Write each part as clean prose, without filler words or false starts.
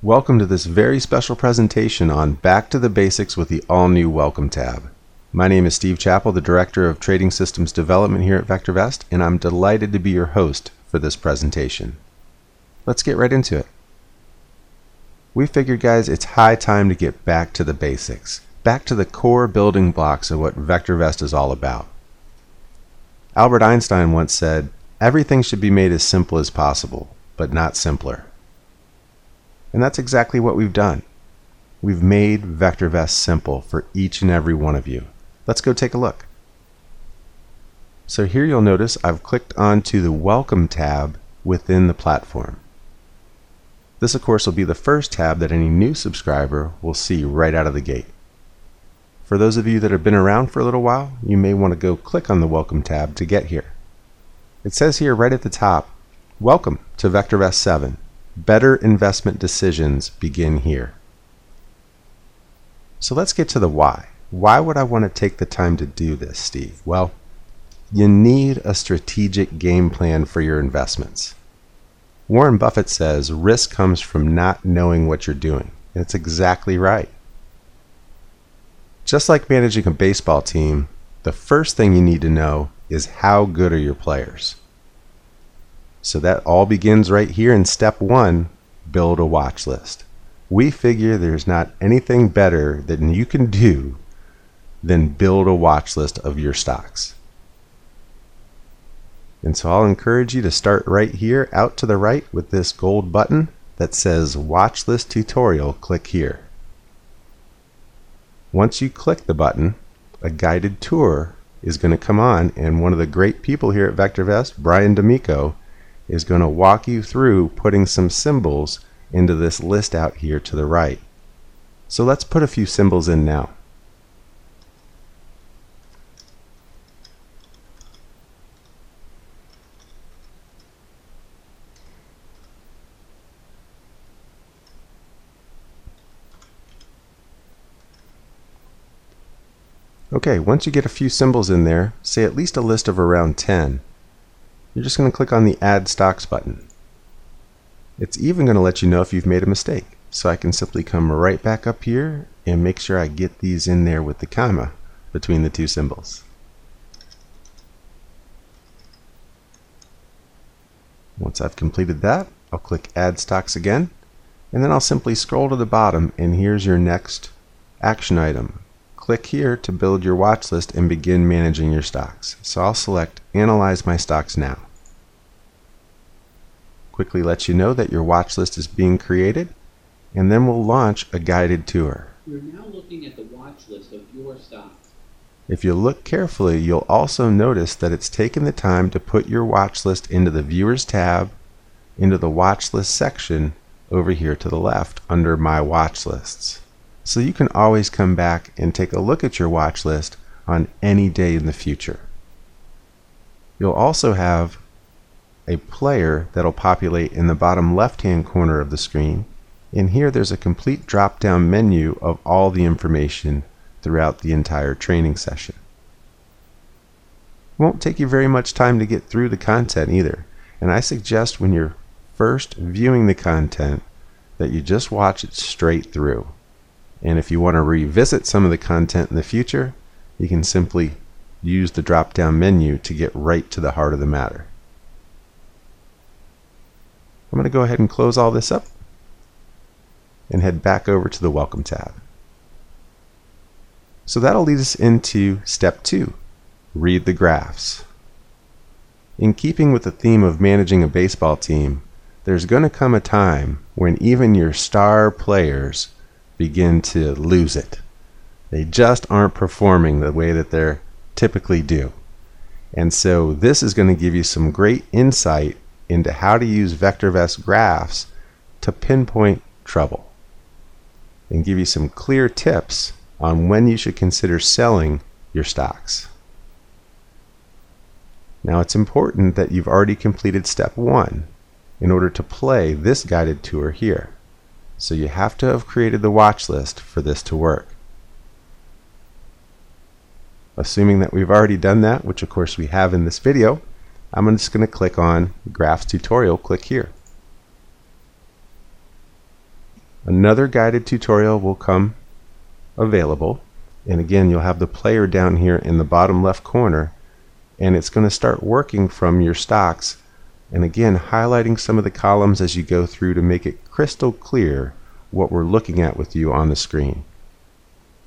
Welcome to this very special presentation on Back to the Basics with the all-new Welcome tab. My name is Steve Chappell, the Director of Trading Systems Development here at VectorVest, and I'm delighted to be your host for this presentation. Let's get right into it. We figured, guys, it's high time to get back to the basics, back to the core building blocks of what VectorVest is all about. Albert Einstein once said, "Everything should be made as simple as possible, but not simpler." And that's exactly what we've done. We've made VectorVest simple for each and every one of you. Let's go take a look. So here you'll notice I've clicked onto the Welcome tab within the platform. This, of course, will be the first tab that any new subscriber will see right out of the gate. For those of you that have been around for a little while, you may want to go click on the Welcome tab to get here. It says here right at the top, "Welcome to VectorVest 7. Better investment decisions begin here." So let's get to the why. Why would I want to take the time to do this, Steve? Well, you need a strategic game plan for your investments. Warren Buffett says risk comes from not knowing what you're doing. And it's exactly right. Just like managing a baseball team, the first thing you need to know is how good are your players. So that all begins right here in step 1, build a watch list. We figure there's not anything better than you can do than build a watch list of your stocks. And so I'll encourage you to start right here out to the right with this gold button that says Watch List Tutorial. Click here. Once you click the button, a guided tour is going to come on, and one of the great people here at VectorVest, Brian D'Amico, is going to walk you through putting some symbols into this list out here to the right. So let's put a few symbols in now. Okay, once you get a few symbols in there, say at least a list of around 10, you're just going to click on the Add Stocks button. It's even going to let you know if you've made a mistake. So I can simply come right back up here and make sure I get these in there with the comma between the two symbols. Once I've completed that, I'll click Add Stocks again, and then I'll simply scroll to the bottom, and here's your next action item. Click here to build your watch list and begin managing your stocks. So I'll select Analyze My Stocks Now. Quickly let you know that your watch list is being created, and then we'll launch a guided tour. You're now looking at the watch list of your stocks. If you look carefully, you'll also notice that it's taken the time to put your watch list into the Viewers tab, into the watch list section over here to the left under My Watch Lists. So you can always come back and take a look at your watch list on any day in the future. You'll also have a player that'll populate in the bottom left-hand corner of the screen, and here there's a complete drop-down menu of all the information throughout the entire training session. It won't take you very much time to get through the content either, and I suggest when you're first viewing the content that you just watch it straight through. And if you want to revisit some of the content in the future, you can simply use the drop-down menu to get right to the heart of the matter. I'm going to go ahead and close all this up and head back over to the Welcome tab. So that'll lead us into step 2, read the graphs. In keeping with the theme of managing a baseball team, there's going to come a time when even your star players begin to lose it. They just aren't performing the way that they're typically do. And so this is going to give you some great insight into how to use VectorVest graphs to pinpoint trouble and give you some clear tips on when you should consider selling your stocks. Now it's important that you've already completed step 1 in order to play this guided tour here. So you have to have created the watch list for this to work. Assuming that we've already done that, which of course we have in this video, I'm just going to click on Graphs Tutorial, click here. Another guided tutorial will come available, and again you'll have the player down here in the bottom left corner, and it's going to start working from your stocks, and again highlighting some of the columns as you go through to make it crystal clear what we're looking at with you on the screen.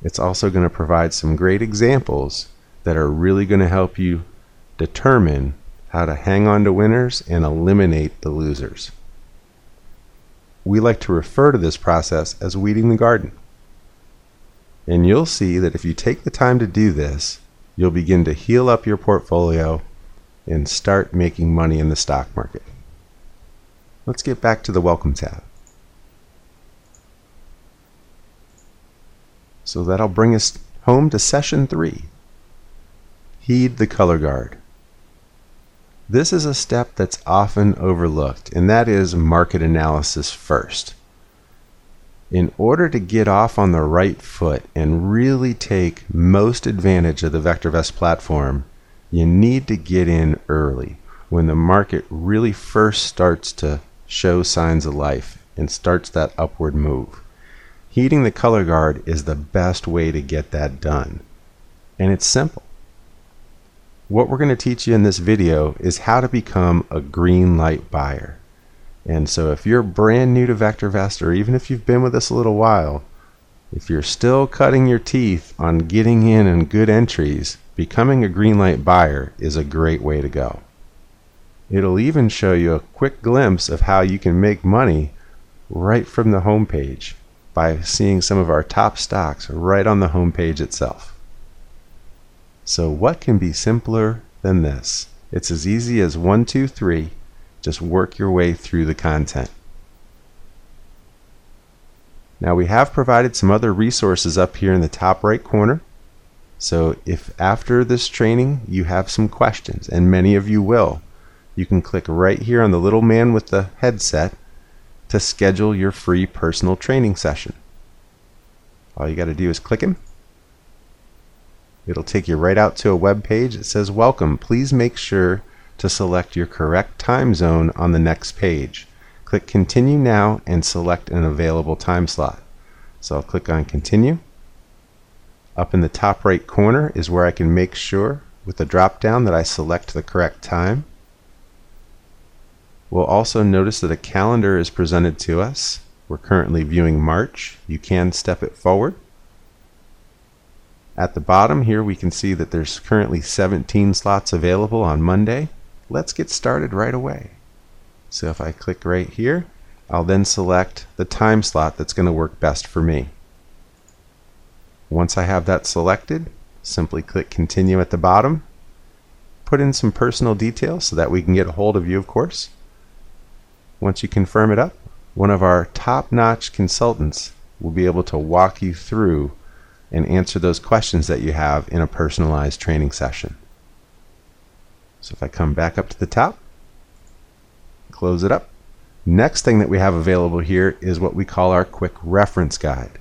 It's also going to provide some great examples that are really going to help you determine how to hang on to winners and eliminate the losers. We like to refer to this process as weeding the garden. And you'll see that if you take the time to do this, you'll begin to heal up your portfolio and start making money in the stock market. Let's get back to the Welcome tab. So that'll bring us home to session 3. Heed the color guard. This is a step that's often overlooked, and that is market analysis first. In order to get off on the right foot and really take most advantage of the VectorVest platform, you need to get in early when the market really first starts to show signs of life and starts that upward move. Heeding the color guard is the best way to get that done. And it's simple. What we're going to teach you in this video is how to become a green light buyer. And so if you're brand new to VectorVest, or even if you've been with us a little while, if you're still cutting your teeth on getting in good entries, becoming a green light buyer is a great way to go. It'll even show you a quick glimpse of how you can make money right from the home page by seeing some of our top stocks right on the home page itself. So what can be simpler than this? It's as easy as 1, 2, 3. Just work your way through the content. Now we have provided some other resources up here in the top right corner. So if after this training you have some questions, and many of you will, you can click right here on the little man with the headset to schedule your free personal training session. All you got to do is click him. It'll take you right out to a web page. It says, "Welcome. Please make sure to select your correct time zone on the next page. Click Continue now and select an available time slot." So I'll click on Continue. Up in the top right corner is where I can make sure with the drop down that I select the correct time. We'll also notice that a calendar is presented to us. We're currently viewing March. You can step it forward. At the bottom here we can see that there's currently 17 slots available on Monday. Let's get started right away. So if I click right here, I'll then select the time slot that's going to work best for me. Once I have that selected, simply click Continue at the bottom. Put in some personal details so that we can get a hold of you, of course. Once you confirm it up, one of our top-notch consultants will be able to walk you through and answer those questions that you have in a personalized training session. So if I come back up to the top, close it up. Next thing that we have available here is what we call our quick reference guide.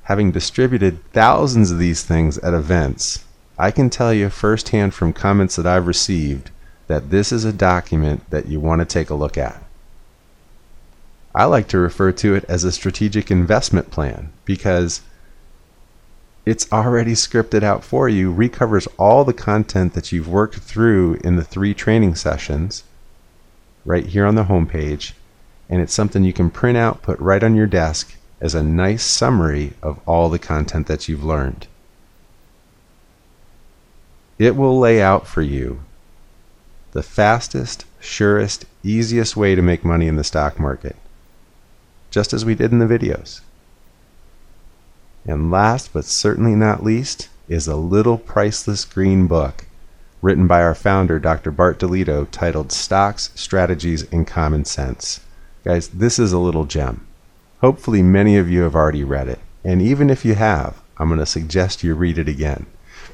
Having distributed thousands of these things at events, I can tell you firsthand from comments that I've received that this is a document that you want to take a look at. I like to refer to it as a strategic investment plan because it's already scripted out for you, recovers all the content that you've worked through in the 3 training sessions right here on the home page, and it's something you can print out, put right on your desk as a nice summary of all the content that you've learned. It will lay out for you the fastest, surest, easiest way to make money in the stock market, just as we did in the videos. And last but certainly not least is a little priceless green book written by our founder, Dr. Bart DeLito, titled Stocks, Strategies, and Common Sense. Guys, this is a little gem. Hopefully many of you have already read it, and even if you have, I'm going to suggest you read it again,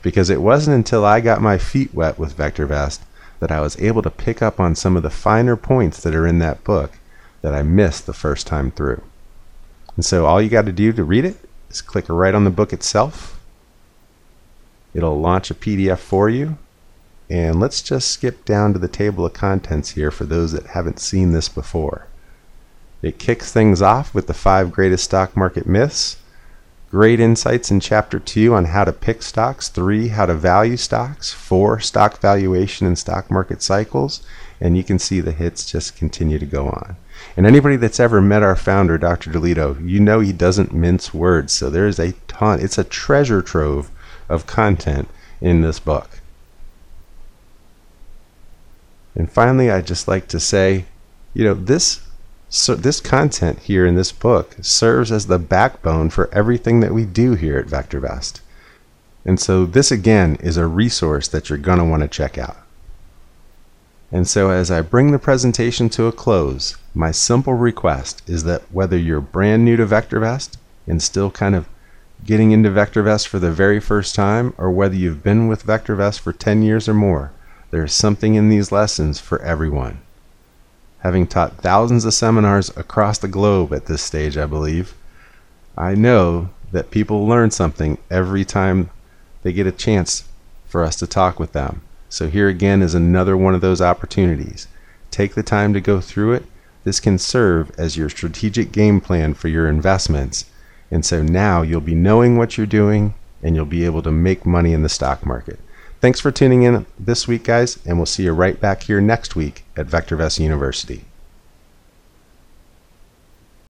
because it wasn't until I got my feet wet with VectorVest that I was able to pick up on some of the finer points that are in that book that I missed the first time through. And so all you got to do to read it is click right on the book itself. It'll launch a PDF for you. And let's just skip down to the table of contents here for those that haven't seen this before. It kicks things off with the 5 greatest stock market myths, great insights in Chapter 2 on how to pick stocks, 3, how to value stocks, 4, stock valuation and stock market cycles, and you can see the hits just continue to go on. And anybody that's ever met our founder, Dr. DeLito, you know he doesn't mince words, so there's a ton. It's a treasure trove of content in this book. And finally, I'd just like to say, this content here in this book serves as the backbone for everything that we do here at VectorVest. And so this again is a resource that you're going to want to check out. And so as I bring the presentation to a close, my simple request is that whether you're brand new to VectorVest and still kind of getting into VectorVest for the very first time, or whether you've been with VectorVest for 10 years or more, there's something in these lessons for everyone. Having taught thousands of seminars across the globe at this stage, I believe, I know that people learn something every time they get a chance for us to talk with them. So here again is another one of those opportunities. Take the time to go through it. This can serve as your strategic game plan for your investments. And so now you'll be knowing what you're doing and you'll be able to make money in the stock market. Thanks for tuning in this week, guys, and we'll see you right back here next week at VectorVest University.